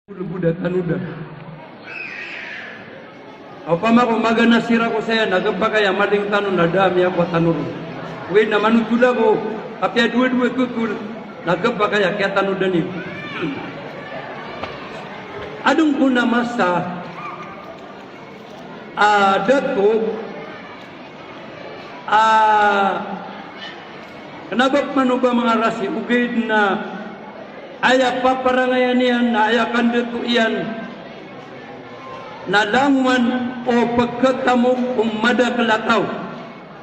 Buda tanuda. Apa mako magana sira ko saya nagamba kaya mading tanun na dami ako tanuru. We na manutula ko kapya dua tutul nagamba kaya tanuda ni. Adung kuna masa dato kenapa manuba mga rasi ugid na aya paparangayan yan na aya kandeto iyan na langwan o pagkatamok umadakalataw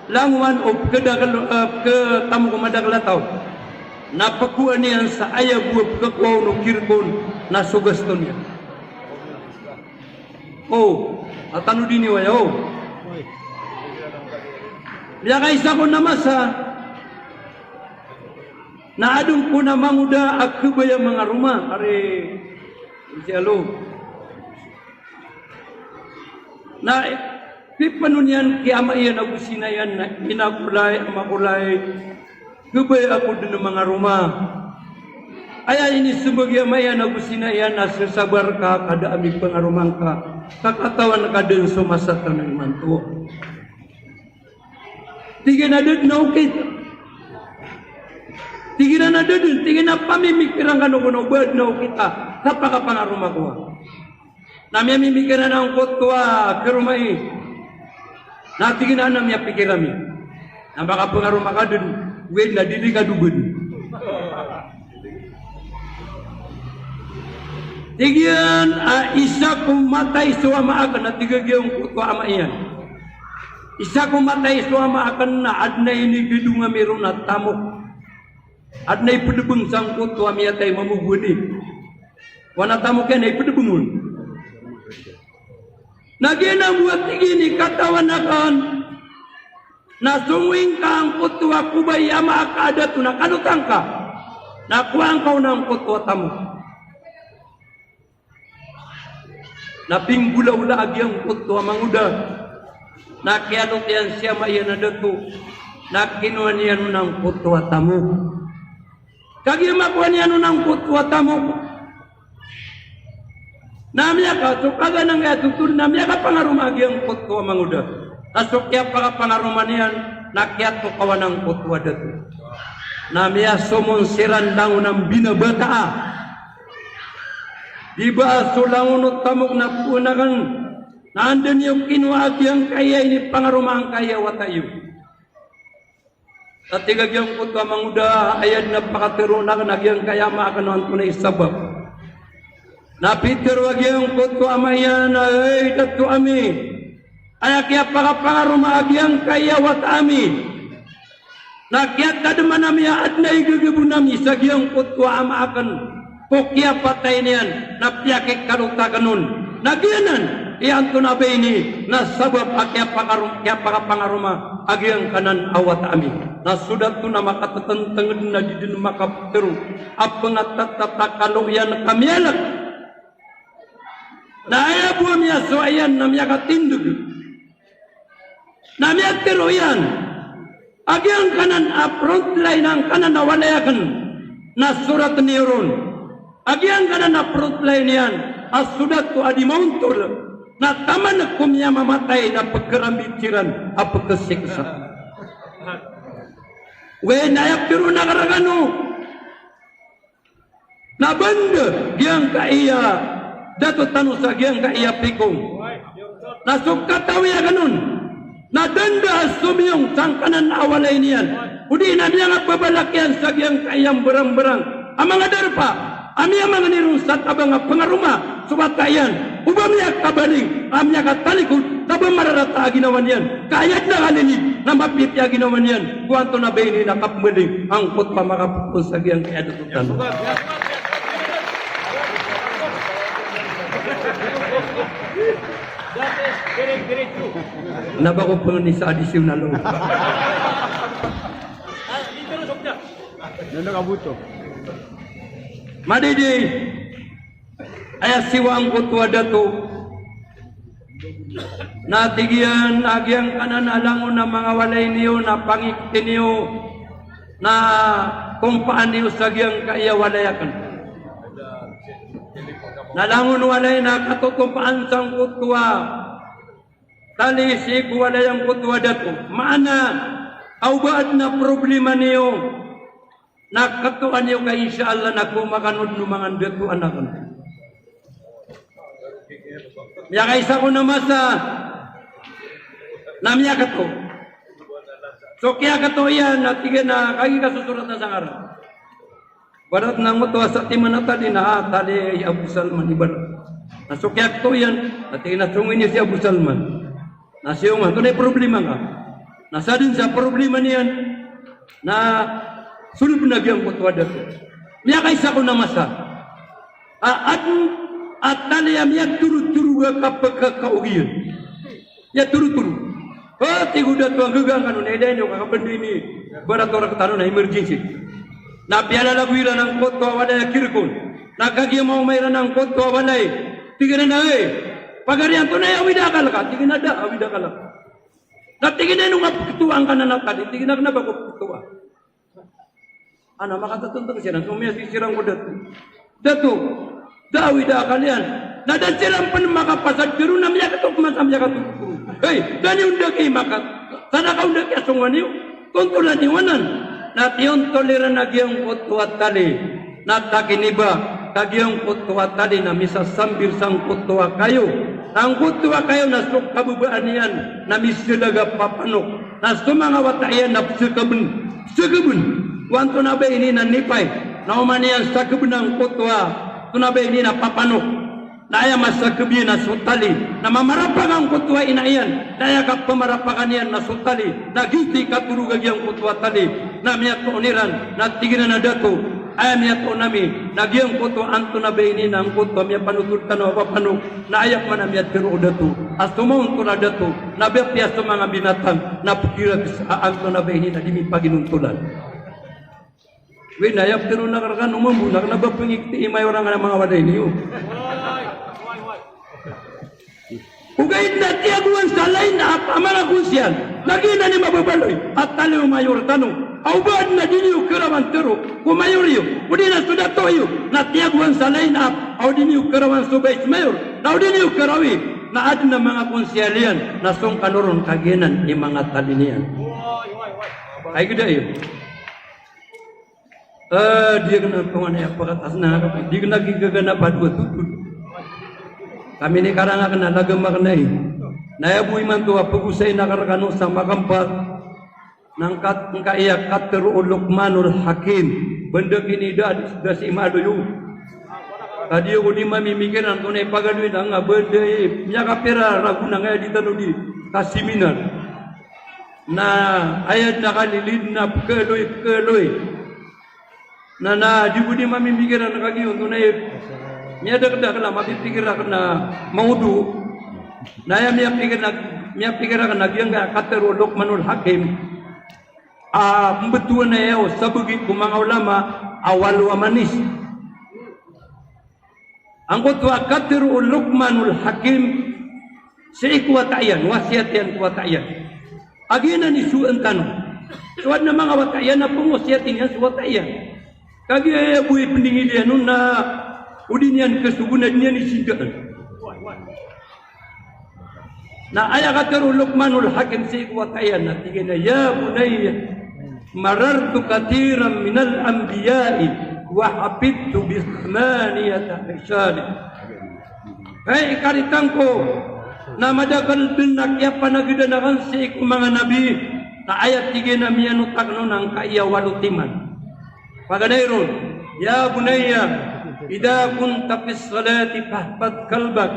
langwan o pagkatamok umadakalataw napakuan niyan sa aya buwa pagkakwaw no kirkon na sugaston niya. Atano din niya Biya kaisa ko namasa na adung ko na manguda akubaya mga rumah are sialo na pipanunyan kiyama iyan agusinayan na inakulay amakulay kubaya ako din ng mga rumah aya ini sebagya mayan agusinayan na sasabar ka kada amig pangarumang ka kakatawan ka din sumasatan ng manto tigin na din na okay tigina na dudun, tigina pamimikiran ka no bad no kita, napakapangaruma ko. Namya mimikiran ang kotwa kerumai. Na tigina namya pikirami. Napakapangaruma ka dun, wait na dili ka dubun. Tigian isa kong matay suama akan na tigagyong kotwa ama iyan. Isa kong matay suama akan na adnay ni gedunga meron na tamok. At na ipedebeng sangkut tu ami atay mamuguni. Wana tamu kan ipedebengun. Nagina buat tigini katawan akan nasungwing kang kutu aku bayama akada tu nakanutang ka. Nakuang kau nang kutu tamu. Napinggula-ula agyang kutu amanguda. Nakianot yan siya mayan na datu. Nakinuan yan nang kutu tamu. Kagi makuan yan nang kutwa tamo. Namya ka, so kaga nang tutur namya ka pangarumagi ang kutwa manguda. Asok kaya pa pangaruman yan, nakyat to kawan ang kutwa datu. Namya somon siran lang ng binabata. Diba sulangunot tamok na punakan, nandun yung kinuagi ang kaya ini pangarumang kaya watayo. At tigagyang kutwa manguda ayad na pakatero na nagyang kayama akan ang tunay sabab. Napitero agyang kutwa amayan ay datu ami. Ay kaya pakapangaruma agyang kayawat ami. Nakyat tadaman nami at na igagibu nami sa agyang kutwa ama akan pokya patay niyan napiyakik karuta ganun. Nagyanan iyan tunabay ni na sabab kaya pakapangaruma agyang kanan awat ami. Na sudah tu nama kata tentang na di din makapteru apa ngatatata kalau yan kamialak na aya buamya so ayan namya katindug namya teru yan agyang kanan front line ang kanan nawalayakan na surat nirun agyang kanan front line yan sudah tu adi mauntul na taman kumya mamatay na pagkarambitiran apa kesiksa. We nayak tiru nagaragano na banda giyang kaiya dato tanu sa giyang kaiya pikong nasukataw ya ganun na danda sumiyong sangkanan awalay niyan udi na niya nga pabalakyan sa giyang kaiyang berang-berang ang mga darpa ami ang mga nirong sa tabang pangaruma subatayan ubam niya kabaling am niya katalikod tabang mararata ginawan yan kayat na kalinig na mapitya ginawan yan kuwanto na bayini na kapmeling ang kutpa makapupun sa giyang kaya dututan naba ko pang ni sa adisyon na loob Nakabuto. Madidi aya siwang kutwa dato natigyan agyang kanan alangon na mga walay niyo na pangikti niyo na kung paan niyo sa giyang kaya walayakan Nalangon walay nakatutumpaan sang kutwa. Tali si walayang kutwa dato. Maana, awbaad na problema niyo. Nakatuan niyo kay insyaAllah na kumakanod ng mga dato anak. Ya kaisa ko na masa namya kato. So kaya kato yan at na kagi kasusurat na sangaran. Barat nang mo to sa timanata din na tali Abu Salman ibarat. So kaya kato yan at inasungin niya si Abu Salman. Nasiyo nga, ito na problema nga. Nasa din sa problema niyan na sulub na giyang kutwa dato. Miya kaisa ko na masa. At taliyam yan turu-turu kapag kaugiyan. Ya turu-turu. Tigo dato ang gagang kanon. Eday nyo kakapandi ni barat orang katanon na emergency. Napiala lagwira ng kotwa walay kirkon. Nagkagiyam mo mayroon ng kotwa walay. Tignan na pagarian to na awidakal ka. Tignan na da awidakal ka. Natignan na nung ketuaan ka na nakali. Tignan na ba ko ketua. Ano makatatuntang siya. Nung may sisirang ko dato. Dato. Dawi dah kalian. Nadan silang pun makapasad juru namanya ketuk masam jaga tuku. Hei, dani undak kay makat. Sana kau undak ya sungan niyo. Tuntulan niwanan. Nation toleran nagyang kutwa tali. Natakiniba nagyang kutwa tali na misa sambir sang kutwa kayo. Ang kutwa kayo na suk kabubaan niyan na misilaga papanok. Na sumanga watayan na sekebun. Sekebun. Wanto na ba ini na nipay. Na umaniyan sa kebunang kutwa. Tunabay ni na papanok. Naya masa kebiyan na sutali. Na mamarapagang kutwa inaiyan. Naya ka pamarapagan yan na sutali. Nagiti katurugag yung kutwa tali. Na miyat ko oniran. Na tiginan na dato. Ay miyat ko nami. Nagyang kutwa anto nabay ni na ang kutwa. Miyat panututan o papanok. Na ayak man na miyat pero dato. As tumaon to na dato. Nabiyat piya sa mga binatang. Na pagkirag sa anto nabay ni na dimi paginuntulan. Winayap pero nakarkan umambunak na ba pangikti imay orang ng mga waday niyo. Ugay na tiyaguan sa lain na mga kunsyan. Nagina ni mababaloy at taliw mayor tanong. Aubad na diniyo karawan tero. Kumayor iyo. Udi na sudah toyo. Na tiyaguan sa lain na au diniyo karawan subay mayor. Na diniyo karawi. Na ad na mga kunsyalian. Na song kanuron kaginan ni mga talinian. Ay gida iyo. Dia kena pengen yang peratas na, dia kena gigana padu tu. Kami ni karang kena laga maknai. Naya bu iman tu apa gusai nakarkanu sama kampat. Nangkat engka iya kateru Luqmanul Hakim. Benda kini dah si imadu yu. Tadi aku di mami mikiran tu nai pagadui nanga benda nya kapira ragu nanga di tanu di kasiminar. Na ayat nakalilid na keloi. Nana dibudi mami pikiran kaki untuk naik. Nyada kena kena mami pikiran kena maudu. Naya mia pikiran kena dia enggak kata Luqmanul Hakim. Betul naya sebagai kumang ulama awal wa manis. Angkut wa kata Luqmanul Hakim seikuat ayan wasiat yang kuat ayan. Agina ni suan tanu. Suan nama awat ayan apa wasiat ini suat ayan. Kagi ayah bui pendingin dia nuna udinian kesugunan dia ni sintaan. Na ayah kata Luqmanul Hakim si kuat ayah nanti kena ya bunayya marartu katiran minal anbiya'i wa habibtu bismaniyata hisali. Hei karitangko na madakal benak ya panagidanakan si mga nabi na ayat tiga na miyanutak nunang kaya walutiman. Pagadairun, ya bunayya, idza kunta fis salati fahfad qalbak.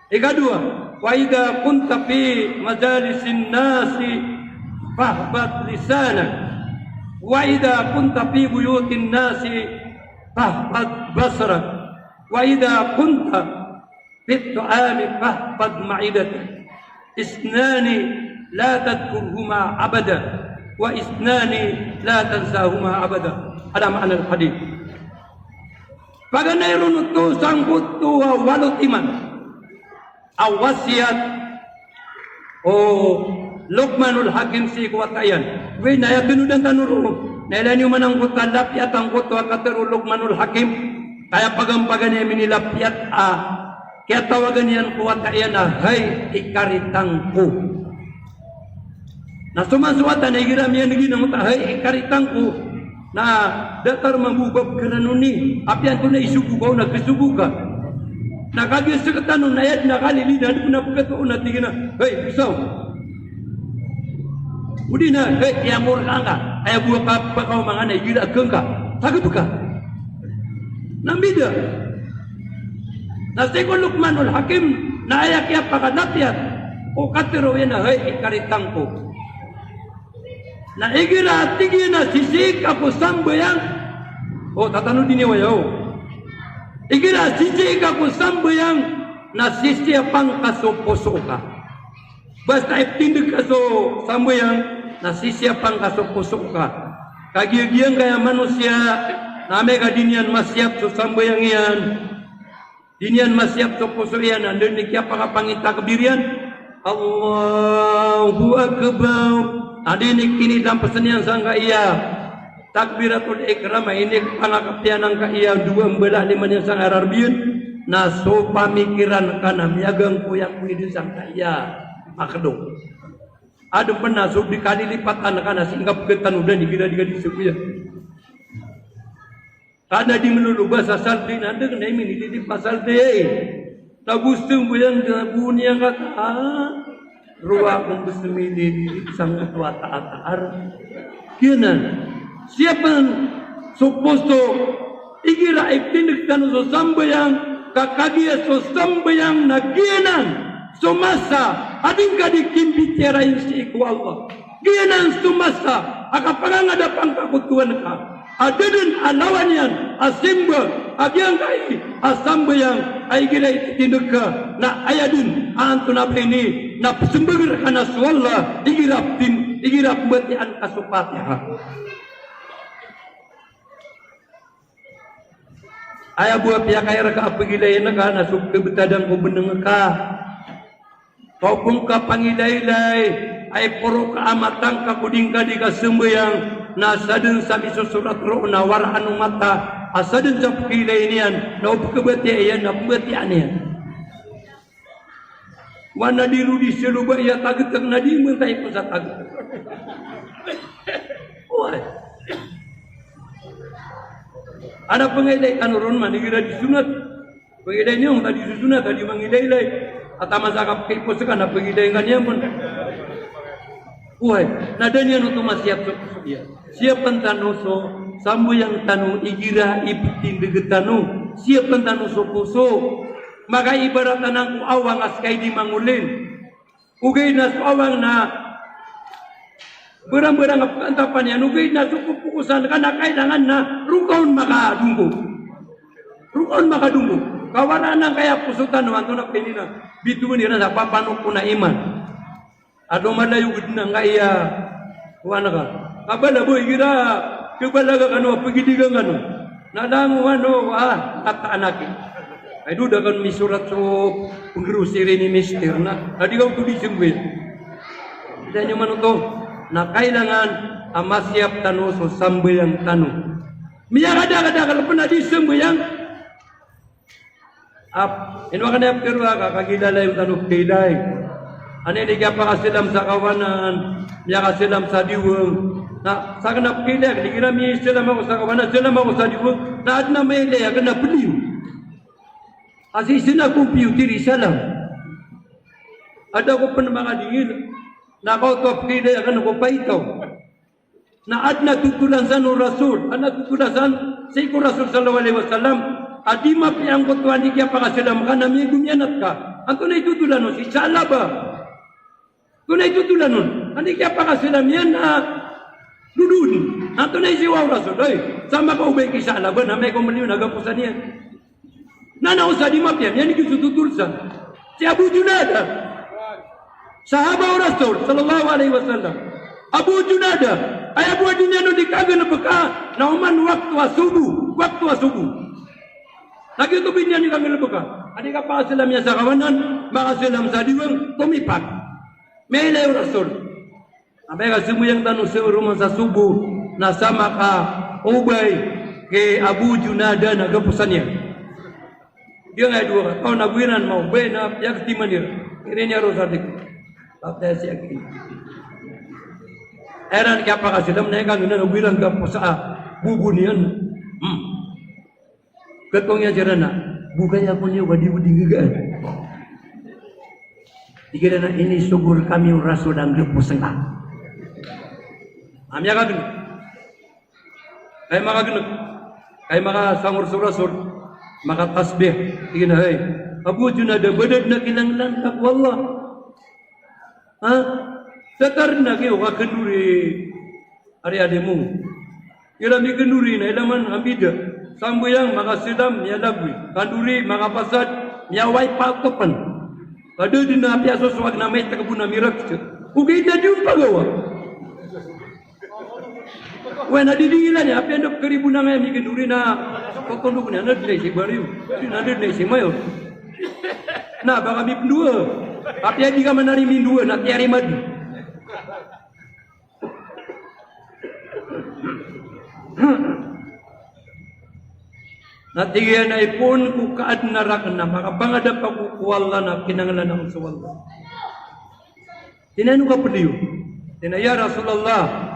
Ikadua, wa idza kunta fi majalisin nasi fahfad lisanak. Wa idza kunta fi buyutin nasi fahfad basrak. Wa idza kunta fit tu'ami fahfad ma'idatak. Isnani la tadkurhuma abada wa isnani la tansahuma abada. Ada makna hadis. Paganay runutu sangkut tuwa walot iman. Awasiat Luqmanul Hakim si kuwatayan. Winaya tinudan tanuru. Nailani manang kutalap yatang kutwa kataru Luqmanul Hakim. Kaya pagampagan niya minilapiat kaya tawagan niyan kuwat kaya na, hay ikaritangku. Na sumaswatan na igiram yan naginang ta, hay ikaritangku. Na datar mambubab ka na nuni. Apian to na isugo ka o nagkisugo ka. Nakagis sa katanong na yad nakalilidan ko na pagkatoon na tigin na, hay bisaw. Udi na, hay iamor ka nga. Kaya buwa ka pa ka mga na igira kang ka. Tagad ka. Nambida. Nasikon Luqmanul Hakim na ayak ya pakadapyat o katiro yan na hay ikaritang ko. Na igira tigi na sisik ako sambayang o tatano din niya wayaw. Igira sisik ako sambayang na sisiyapang kaso-puso ka. Basta iptindig kaso sambayang na sisiyapang kaso-puso ka. Kagiyagiyang kaya manusia na may kadinyan masyap so sambayang yan. Dinian masyap so puso yan. Andun ni kaya pangapangita kabirian. Allahu Akbar. Adinik kini dalam pesenian sangka iya. Takbiratul ikram ini pangakapian angka iya. 2 belah 5 yang sang Arabian. Naso pamikiran kana miagang kuyak kuidi sangka iya. Makdo. Ada pernah so dikali lipat anak-anak singgap ketan udah digira-diga disukuya. Karena di melulu bahasa saldi nanti kena ini di pasal deh. Tabustung buyang bunia kata ruang bersemi di sang ketua taat. Kianan siapa supposed to igira ibtindik dan so sambayang kakagia so sambayang nagianan so masa ading kadikin bicara insi iku Allah. Gianan so masa akapangang ada pangkakutuan ka. Adadun alawanyan asimba agyang kai asambayang ay gilay tinduka na ayadun antun apa ini na sumber kana swalla igirap batian kasupatiha aya buah pihak kaya raka apa gilay na ka na sub kebetadang ko beneng ka kaupung ka pangilaylay ay puro kaamatang kakuding ka di kasembayang nasadun sami susurat roh na waraan mata asadun sa pagkilay niyan na upakabati ayan na pabatian niyan wana diru di seluba ya tagetag na di mentay po sa tagetag ada pengilay kanurun man digira di sunat pengilay niyo tadi susunat tadi mangilay atama sakap kay po sa kana pengilay kanya pun nada niya no tumasyap so iya. Siapan tanu so sambu yang tanu igira ipitin deget tanu. Siapan tanu so puso. Maka ibarat tanang ku awang askay di mangulin. Ugay na so awang na berang-berang antapan yan. Ugay na so pupukusan ka na kailangan na rukaon makadunggo. Rukaon makadunggo. Kawanan na kaya pusutan naman ito na pinina. Bituin nila sa papanok ko na iman. Ado malayo gud nang kaya kuana ka kabala boy gira kebalaga kanu pagidigang kanu nadangu kata anak ay duda kan misurat so penggerusiri ni mister na tadi kau tu disembel dan nyaman to na kailangan amasyap tanu so sambayang tanu miya kada kalau pernah disembayang ino kana perwa ka kagidalay tanu kaiday ane di kapa kasilam sa kawanan, miya kasilam sa diweng. Na sa kanap kilag, di kira miya silam ako sa kawanan, silam ako sa diweng. Na at na may laya ka na beliw. Kasi sinakumpiyo diri salam. Ada ko pa na mga dingil. Na ako to kilag ka na ko paitaw. Na at natutulan sa no Rasul. At natutulan sa iko Rasul sallallahu alaihi wasallam. Adi mapiang ko tuwan di kaya pa kasilam ka na miya gumyanat ka. Anto na itutulan no si Salaba. Tunay tutulan nun. Hindi kaya pa kasilam yan na dudun. Ang tunay si Wow Rasul. Ay, sama ka ubay kisa alaban. Hamay ko maliw nagapusan yan. Nanausa di mapyan. Yan ikisututulsan. Si Abu Junada. Sahaba Rasul. Sallallahu alaihi wasallam. Abu Junada. Ay Abu Junada nun dikaga na baka. Nauman waktu asubu. Waktu asubu. Lagi itu binyan ni kami baka. Adi ka pa kasilam yan sa kawanan. Makasilam sa diwang. Tumipak. Melay Rasul. Abay ka sumuyang tanong sa rumah sa subuh na sama ka ubay ke Abu Junada nagapusannya. Dia ngai dua kau nabuiran mau bena yak timanir. Kiranya rosadik. Tapi saya kini. Eran kaya apa kasih dalam naik angin nabuiran gapusa bubunian. Ketongnya jarana. Bukannya aku ni wadi gagal. Dikira ini subur kami rasul dan gepusengah. Amya kagin. Ay maka genep. Ay maka sangur surasur. Maka tasbih. Tingin ay. Abu Junada badad na kinanglan kak wallah. Ha? Setar na kayo kakenduri. Ari ademu. Ilami kenduri na ilaman ambida. Sambuyang maka sedam ya labui. Kanduri maka pasad ya wai pakepan. Ada di nabi asos wag namai takabuna mirak. Ugi dah jumpa gawa. When ada dingilan ya, apa yang dok keribu nangai mi kenduri na kokonduk ni anak dai si bariu, anak dai si mayo. Nah, baka mi pendua. Apa yang jika menari mi dua nak tiari madu. Nanti yan ay pun kukaad narak na makapangada pa kukuwala na kinangalan ng suwala. Tinanong ka paliw. Tinaya Rasulullah.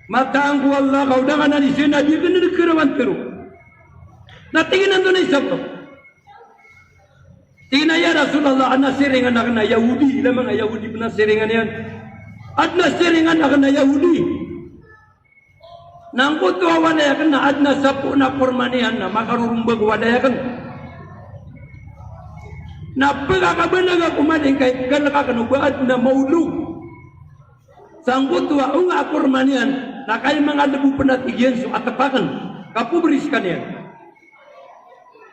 Mata ang kuwala kau dah kan di sini dia kena dikerawan teru. Natingin nando na isap. Tinaya Rasulullah anak seringan anak na Yahudi. Lamang Yahudi pernah seringan yan. Adna seringan anak na Yahudi. Nang kutu wadaya kan na adna sapu na pormanian na makarurumbag wadaya kan. Na pagkakabanag ako maling kahit kalakakanubad na maulog. Sang kutu unga pormanian na kay mga debu penatigyan so atapakan kapuberiskan yan.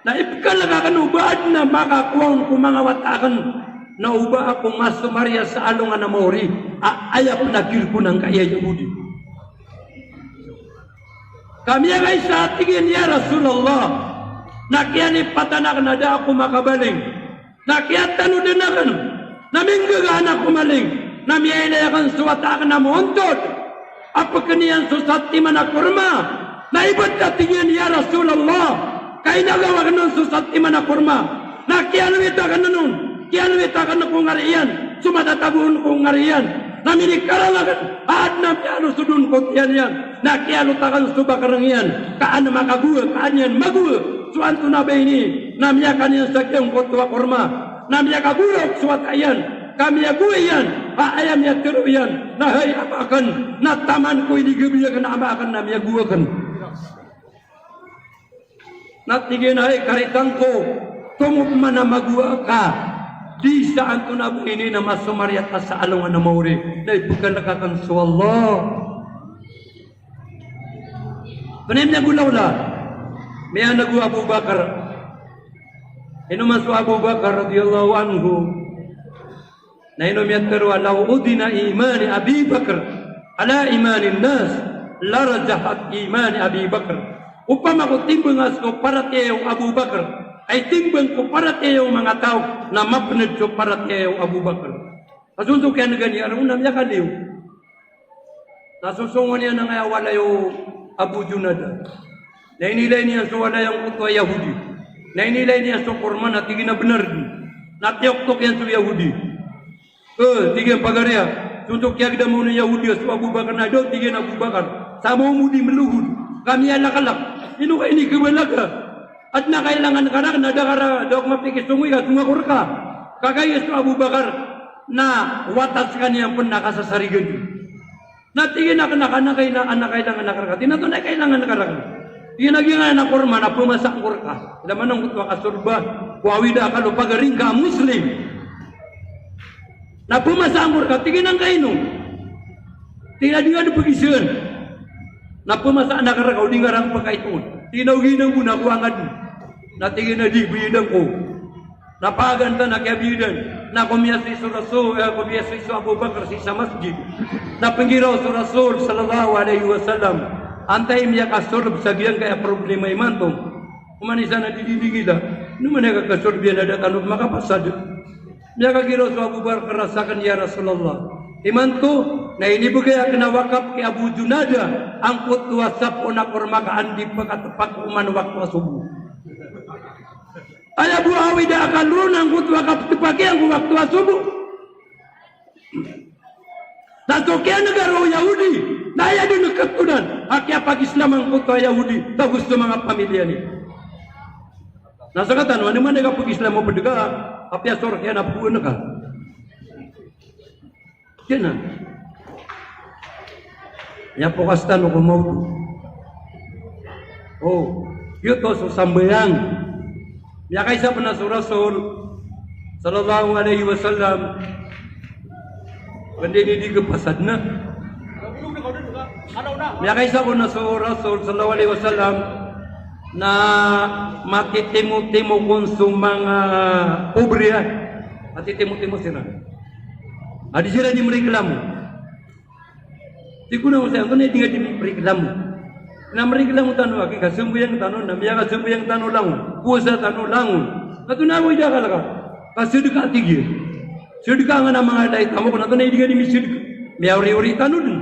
Na ipkalakakanubad na makakuang kumangawatakan na uba ako masumarya sa alungan na maori ayap na kirko ng kaya Yahudi. Kami ay sa tingin ya Rasulullah. Nakiani patanak na da ako makabaling. Nakiatan o dinakan. Naminggagan ako maling. Namiyayakan suwatakan na muntod. Apa kaniyan susati man ako rma. Naibad na tingin ya Rasulullah. Kaya nagawa ka nun susati man ako rma. Nakianwita ka na nun. Kianwita ka na kong ngariyan. Sumatatabuhon kong ngariyan. Naminikarangakan. Aad na piano sudun ko tiyan yan. Nakialutakan subakarang yan. Kaan makaguwa, kaan yan maguwa. Suan tunabay ni. Namiyakan yan sa kiyong kotwa korma. Namiyakagulok suat ayan. Kami aguwa yan. Ayam ya tiru yan. Nahay apakan. Nataman ko inigabiyakan apakan namiyaguwakan. Natigin ay karitang ko. Tumup man na maguwa ka. Di saan ko na ini na masumaryat ka sa alungan na mauri. Na ipukan nakatan sa Allah. Panim niya gulaw la. May nagu Abu Bakar. Inuman su Abu Bakar radiyallahu anhu. Na inum yattaru alaw udina imani Abi Bakar. Ala imanin nas. Larajahat imani Abi Bakar. Upama ko timbang as ko para tayo Abu Bakar. Ay timbang ko para tayo mga tao na mapnad ko para tayo Abu Bakar. Kasunso kaya na ganyan, alam mo namin kaliw. Nasusungon niya na nga wala yung Abu Junada. Nainilay niya sa wala yung kutwa Yahudi. Nainilay niya sa korma na tigin na benar. Natiyok-tok yan sa Yahudi. Tigin pagarya. Suntok kaya kita muna Yahudi sa Abu Bakar na doon, tigin Abu Bakar. Sama umudi meluhud. Kami alakalak. Ino ka ini kebalaga. At na kailangan ka na nadakara daw mapikisungoy ka tumakur ka. Kagayos Abu Bakar na watas kaniya pun nakasasarigan. Natingin na kailangan nakaraka. Tinato na kailangan nakaraka. Tinagyan na kurma na pumasak kurka. Laman ng kutwa kasurba. Wawida ka lupagaring ka Muslim. Na pumasak kurka. Tingin ang kainong. Tinagyan na pagisan. Na pumasak nakaraka. O di ngarang pagkaitungan. Tinawin mo na kuwangan. Natingin na di bidang ko. Napaganda na kaya bidan. Na kumiyasi sa Rasul, kumiyasi sa Abu Bakar sa masjid. Napangiraw sa Rasul sallallahu alaihi wasallam. Antay miya kasurb sa giyang kaya problema imantong. Kumanisa na dididingila. Naman na kasurb yan na datanong makapasad. Miya kagiraw sa Abu Bakar rasakan ya Rasulullah. Imanto, Nah ini begaya kena wakaf ke Abu Junada angkut wasap onak ormakaan di tepat uman waktu subuh. Ayah Bu Awida akan run angkut wakaf tepaki angkut waktu subuh. Nah tokia negara Yahudi, nah ya di dekat tudan. Akia pagi Islam angkut Yahudi, bagus semangat pamilya ni. Nah sekatan mana ka pagi Islam mau berdekat, apa sor kaya na puan ka. Kena. Ya pokastan ko mau. Oh, yuto so sambayang. Ya kaisa pernah Rasul sallallahu alaihi wasallam bendini di kepasadna. Ya kaisa pernah Rasul sallallahu alaihi wasallam na mati temu konsumang pobrya. Mati temu sira. Adi sira di mereklamu. Tikuna usai antone tinggal di mereklamu. Na mereklamu tanu aki kasumbu yang tanu namanya kasumbu yang tanu langu. Puasa tanu langu. Katu na mo ida kala ka. Kasudika tigi. Sudika ngana mga dai tamu kuna tane diga di misud. Miauri tanu dun.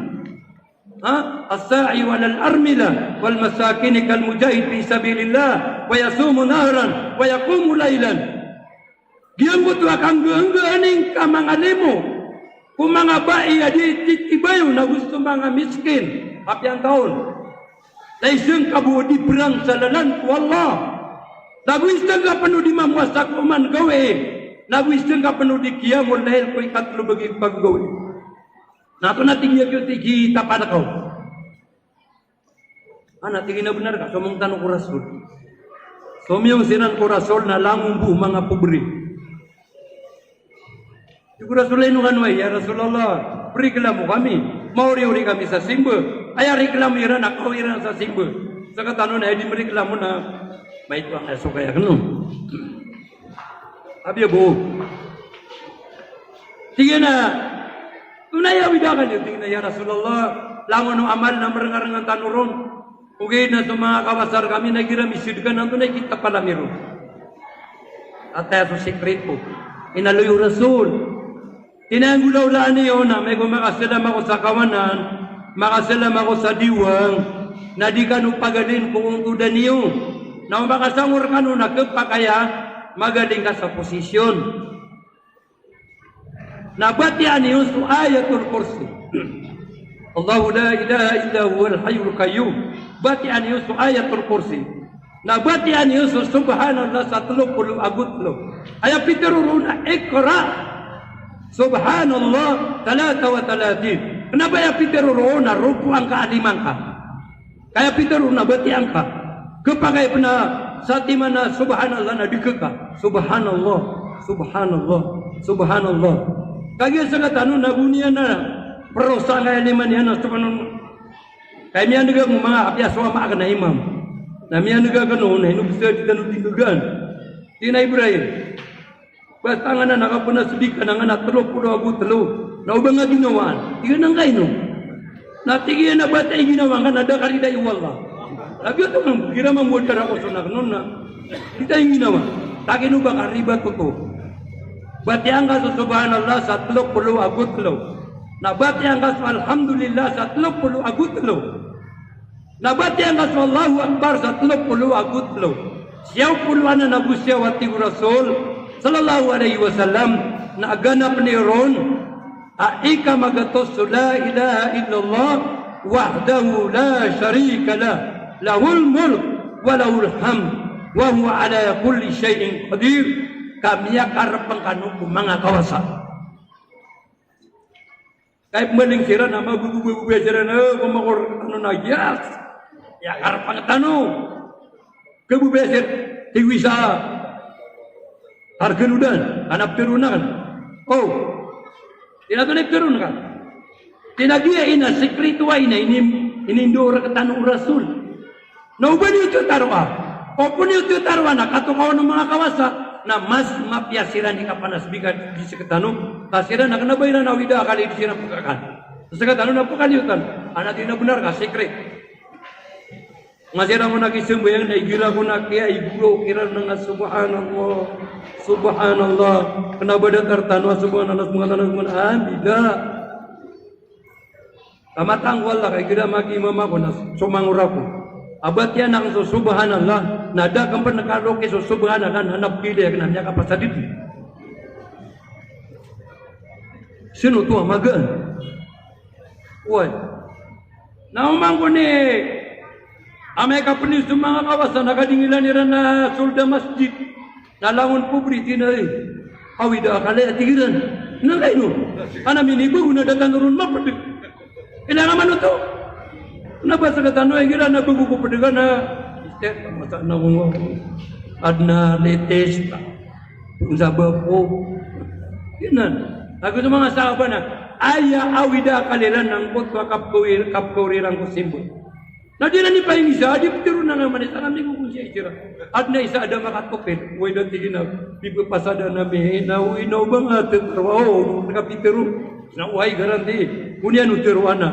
Ha? As-sa'i walal armila wal masakin kal mujahid fi sabilillah wa yasumu nahran wa yaqumu lailan. Giang butu akang geung-geuning ka mangalemo. Kung mga bai adi titibayo na gusto mga miskin apiang taon. Laisang kabuo di perang sa lalan ko Allah. Nagwisang ka penuh di mamuasak uman gawe. Nagwisang ka penuh di kiyamul lahil ko ikatlo bagi paggawe. Nato na tinggi kyo tigi tapada kau. Anak tinggi na benar ka somong tanong ko Rasul. Somyong sinan ko Rasul na langumbu mga pobri. Iku Rasulullah nukanway, ya Rasulullah, berikanlah kami, mau riuri kami sa simba, ayah riklamu ira nak kau ira sa simba. Saka tanun ay di beriklamu na, may ito ang aso kaya kanu. Abi abo. Sige na, tunay awidakan yun, tingin na ya Rasulullah, langon no amal na merengar-rengan tanuron, ugay na sa mga kawasar kami, nagira misidkan, ang tunay kita palamiro. At tayo sa sekret po, inaluyo Rasul, tinanggulaw niyo na may kumakasalam ako sa kawanan, makasalam ako sa diwang, na di ka nung pagalin kung tudan niyo. Na makasangur ka nung nakapakaya, magaling ka sa posisyon. Nabatian niyo sa ayatul kursi. Allahu la ilaha illa huwal hayyul qayyum. Batian niyo sa ayatul kursi. Nabatian niyo sa subhanallah sa 30 agutlo. Ay pitiruruna ikra. Subhanallah 33. Kenapa ya pitero na rupu angka alimang ka? Kaya pitero na bati angka. Kepakai pena sati mana subhanallah na dikeka. Subhanallah, subhanallah, subhanallah. Kaya sangat anu na bunia na perosa ngaya liman yana subhanallah. Kaya mian juga mga apya suama akan na imam. Na mian juga kanon na bisa ditanu tinggagan. Tina Ibrahim. Bastangan na nakapuna sedika na nga na 30 na ubang nga ginawaan. Iyan ang kayo. Natigyan na bata yung ginawa ka na dakari da iwala. Lagi ito nga, kira mamudar ako sa nagnon na. Kita yung ginawa. Takin ubang arriba ko to. Batiang ka sa subhanallah sa 30 agutlo. Nabatiang ka sa alhamdulillah sa 30 agutlo. Nabatiang ka sa Allahu Akbar sa 30 agutlo. Siyaw puluan na nabusyaw at Rasul sallallahu alaihi wasallam na aganap ni ron aika magatos la ilaha illallah wahdahu la syarika lah lahul mulk wa lahul hamd wa huwa ala kulli syai'in qadir kami karepang kanu mga kawasa kay meling sira nama bubu sira na kumakor anu na yes ya karepang tanu kebubeser tiwisa harga ludan, anak turunan. Oh, tidak tuh turun kan? Tidak dia ina sekretua ina ini dora ketanu Rasul. Nobody itu taruah. Opun itu taruah nak atau kawan mga kawasa. Na mas mapiasiran ika panas biga di seketanu. Kasiran nak na bayran awida kali di sini pukakan. Seketanu na pukaliutan. Anak tina benar ka sekret. Ngasira mo nakisimbayang na igira ko na kaya iguro kira na subhanallah subhanallah kenapa datar tanwa subhanallah subhanallah subhanallah bila Kamatang wala kay kira magi mama ko na sumangura ko. Abat yan ang so subhanallah. Nada kang panakaroke so subhanallah hanap kili na niya kapasadit. Sino to amagan? Uy. Naumang ko ni amay kapanis ng mga kawasan nakadingilan nila na sulda masjid. Nalangon publi tinay. Awida akala atigiran. Nangay no. Ana minigo na datan run mapadik. Kailangan man ito. Nabasa ka tanong ay gira na gugugupadegan na istek masa na mo adna latest unsa ba ko. Kinan. Ako sa mga sahabat na aya awida kalilan ng kutwa kapkurirang ko simbol. Na di na ni paingisa, di pitiro na nga manis, alam ni ko kung siya itira. At na isa ada makatupin, huwag na tigin na, pipapasada na may, na inaw ba nga, trabaho, nakapitiro, na uhay garanti, kunyan utiruan na.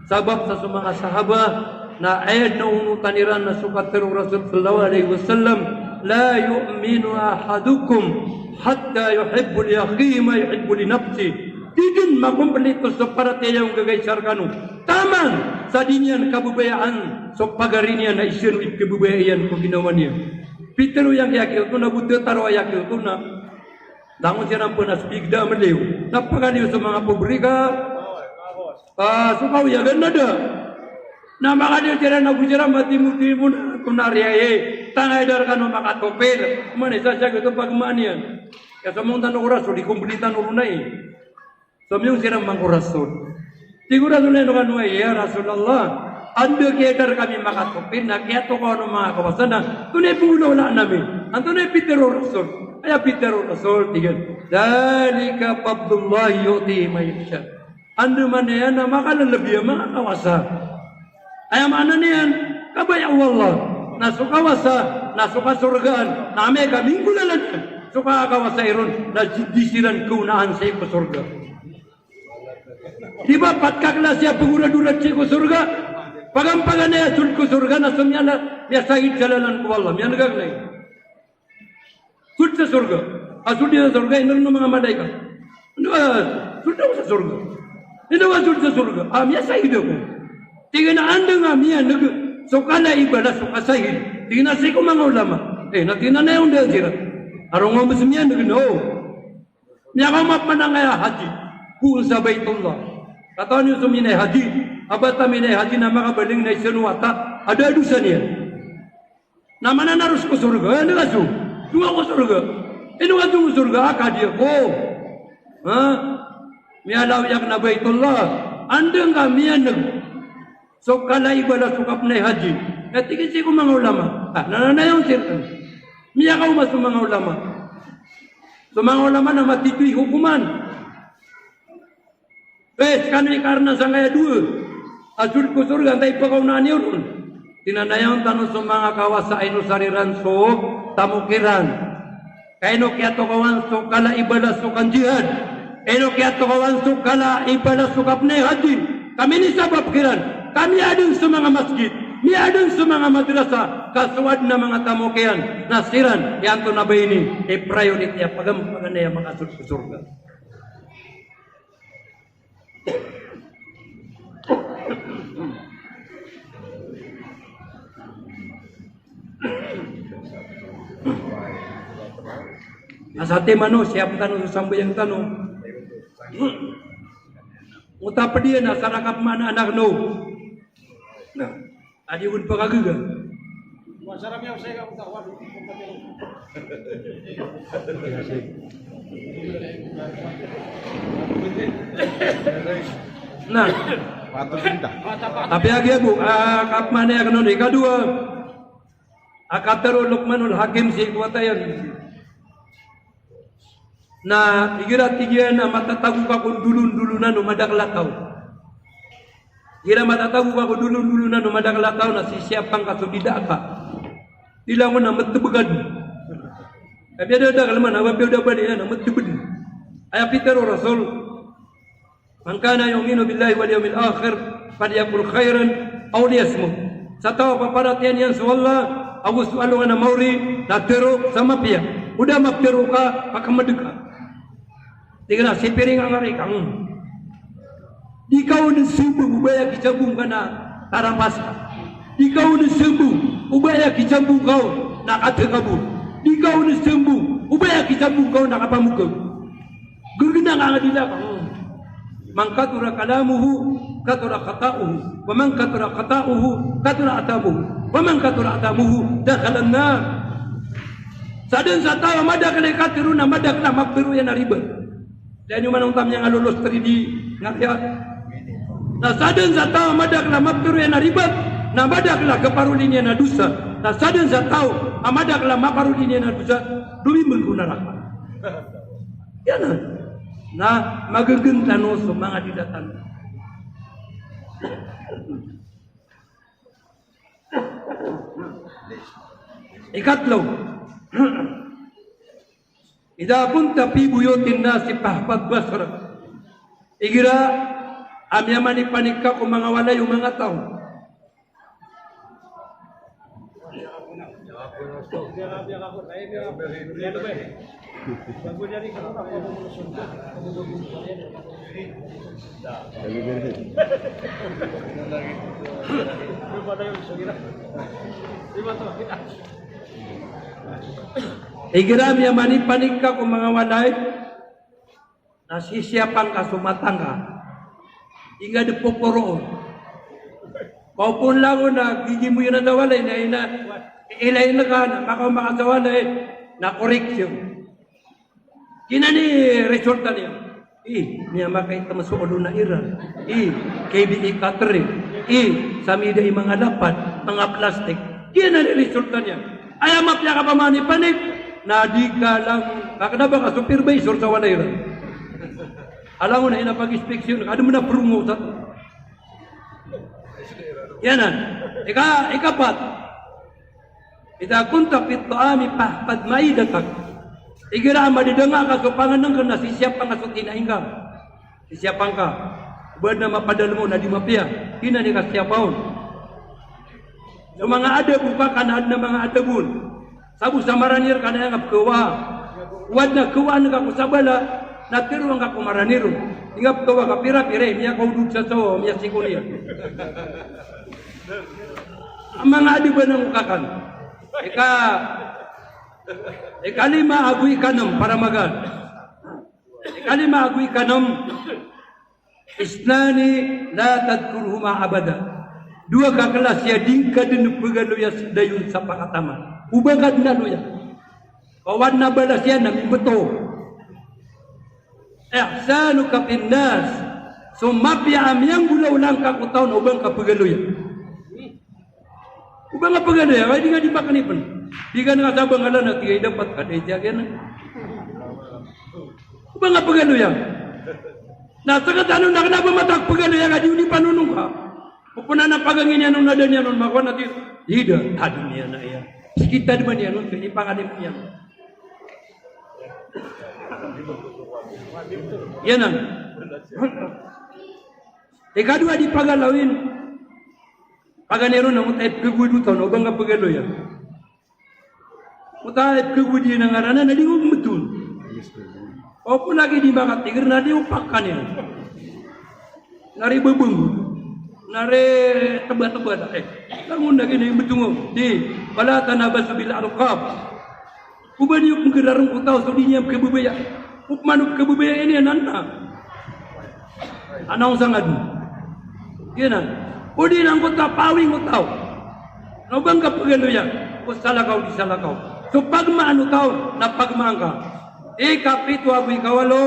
Sabab sa mga sahaba, na ayad na unutaniran na sukat terong Rasul sallallahu alaihi wasallam, la yu'minu ahadukum, hatta yuhibbul yaqima yuhibbul nafsi. Tidin makumpleto sa paratayang gagaysar kanu. Taman sa dinyan kabubayaan so pagarinya na isyan kabubayaan ko ginawa niya. Pitero yang yakil to na buta taro yakil to na dangon siya ng punas bigda maliw. Napagaliw sa mga pobrika. Sukaw yagan na da. Na makaliw siya na gusira mati-muti mo na kunariyaye. Tangay dar ka no makatopel. Manisa siya ito pagmanian. Kaya sa mga tanong oras, di kumplitan ulo na eh. So, yung sirang mangkurasun. Sigurado na yun ya Rasulullah. Ando kaya kami makatupin na kaya to ko ng mga kawasan na tunay puno wala namin. Ang tunay Pitero Rasul. Kaya Pitero Rasul, tigil. Dalika fadlullah yu'ti may yasha. Ando man yan na makalalabi ang mga kawasan. Ay mana niyan, kabaya Allah. Nasuka wasa, nasuka surgaan. Name kaming gulalan. Suka kawasa iron na disiran kaunaan sa iyo surga. Diba patkakla siya paguradurat siya ko surga? Pagampagan niya sul ko surga na sumyala niya sahid jalalan ko Allah. Yan nagaglay. Sul sa surga. Asul dia sa surga, ino ng mga malaikat. Ano ba? Sul daw sa surga. Ino ba sul sa surga? Niya sahid ako. Tingin na anda nga niya, sukala ibadah, suka sahid. Tingin na siya ko mga ulama. Natina na yung dahil sila. Arong nga musim niya, no. Niya ka mapanangaya haji. Kung sa Baitullah. Katawan niyo suminay haji. Abata minay haji na makabaling na isinuwata. Ada dusa niya. Na mananarus ko surga. Ano ka su? Dua ko surga. Ino ka dung surga? Akadi ako. Miyalaw yak na Baitullah. Andang ka miyanag. So kala ibala sukap na haji. Natigin siya ko mga ulama. Nananayaw sirkan. Miya ka umas mga ulama. So mga ulama na matituy hukuman. Kani karena sangaya dua. Asul ko surga tay pagaw na niyo ron. Tinanayaw tanong sa mga kawasa ay no sariran so tamukiran. Kaya no kaya to kawan so kala ibala so kan jihad. Kaya no kaya to kawan so kala ibala so kapne haji. Kami ni sabab kiran. Kami adun sa mga masjid. Mi adun sa mga madrasa. Kasuwad na mga tamukian. Nasiran. Yan to na ba ini? Priority ya pagampagan na yung mga asul ko surga. Asate mano siap tanong sambayang tanong. Uta pa dia na sarakap mana anak no. Nah, adi un pagaga. Masarap yaw saya ka utawan. Nah, tapi lagi bu, kap mana yang kena kedua, akatarul Luqmanul Hakim si kuatayan. Nah, tigira na matatagu ka kung dulun-dulunan o madaglakaw. Gira matatagu ka kung dulun-dulunan o madaglakaw na sisiyapang ka so dida ka. Tila mo na matubagad. Kaya ada kalaman, awap ada balik na matubad. Ay Pitero Rasul, man kana yu'minu billahi wal yawmil akhir falyakul khairan aw liyasmut. Sa tao paparatian yan sa Allah, agus alu na mauri na tero sama pia. Udah maptero ka pakamadeg ka. Tingnan si piring ang ari kang. Ikaw ni sembung ubaya kicambung kana tarampasa. Ikaw ni sembung ubaya kicambung kau nak kata kabur. Ikaw ni sembung ubaya kicambung kau nak apa muka. Gergenang ang adila kau. Man katura kalamuhu katura qata'uhu wa man katura qata'uhu katura atamuhu wa man katura atamuhu dakhala an-nar. Saden satawa madak le katiruna madak na mabiru ya nariba. Dan yung manong tam yang alulus teri di ngariat. Na saden satawa madak na mabiru ya naribat na madak la keparulin ya nadusa. Na saden satawa madak la maparulin ya nadusa dumi menggunakan. Ya na magageng tanos mga didatan. Ikatlo, idza kunta fi buyutin nasi fahfad basra. Igira amyamani panika ko mga walay yung mga tao. Igiram yang mani panika ko mga walay nasisiyapan ka sumatangga hingga depoporoon. Kau pun lagu na gigi mo yun na walay na ilain na ka na makaw makasawalay na koreksyon. Kinani resulta niya. Niya makay tamasuolo na ira. KBE katri. Samida mga lapat, mga plastik. Kinani resulta niya. Ayam apya ka pamani panik. Na di ka lang, kakadaba ka supervisor sa walay ira. Alam mo na inapag-inspeksyon, kada mo na prungo sa ito. Yanan. Ikapat. Ita kunta fit ta'ami pahpad maidatak. Igira madidanga ka so panganang ka na sisiyapan ka so tinaing ka. Sisiyapan ka. Buat na mapadal mo na di mapia. Hina ni ka siyapaon. Yung mga ada buka kanad na mga adabun. Sabu samaranir ka na yung apkawa. Wad na kawan ka kusabala. Natiruang ka kumaraniro. Ingap kawa ka pira-pire. Miya kaudud sa sawo. Miya sikuliya. Ang mga adiba ng ukakan. Ikalima agui kanam para magal. Ikalima agui kanam isnani la tadkurhuma abada. Dua kelas ya dingka den pegalo ya dayun sa pakataman. Ubagad na loya. Kawan na balas yan na beto. Ihsanuka fin nas summa am yang gulaw lang ka kutaon ubang ka pegalo ya. Ubang ka pegalo ya, ay di nga di makanipan. Di ka nga sabang ala na tigay dapat ka dahil tiyagan na. Ubang ka pegalo ya. Nasa katano na kanaba matak pegalo ya, kadi uni panunong ka. Pupunan na pagangin yan nung nadan yan nung makuha natin. Hida, tadi niya na iya. Sikita di ba niya nung kini pangalim niya. Yan ang. Ikadua di pagalawin. Paganero na mutahip kagudutaw na ubang ka pagalo yan. Mutahip kagudi na ngaranan na di ko betul. Opo lagi di makatigir na di upakan yan. Nari bebeng. Nare tebak-tebak lamun lagi ni betungo di bala tanabas bil arqab ubani uk ngerarung utau so dinya ke bebaya uk manuk ke bebaya ini ananta anong sangad kena udi nang kota pawing utau no bang ka pagalo ya usala kau di sala kau so pagma anu tau na pagmangka kapitu abu kawalo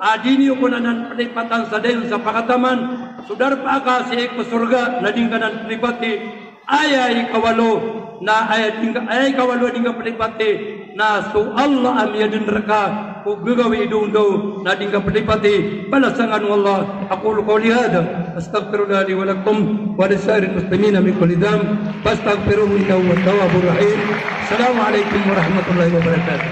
adini ukunanan pelipatan sa dayon sa pakataman sudar pa ka si ek surga na dingkanan pelipati ayay kawalo na ayay kawalo dingka pelipati na su Allah am yadin neraka ku gagawi dundo na dingka pelipati balasangan wallah aqulu qawli hada astaghfirullah li wa lakum wa lisairil muslimina min kulli dhanb fastaghfiruhu innahu huwa tawwabur rahim. Assalamualaikum warahmatullahi wabarakatuh.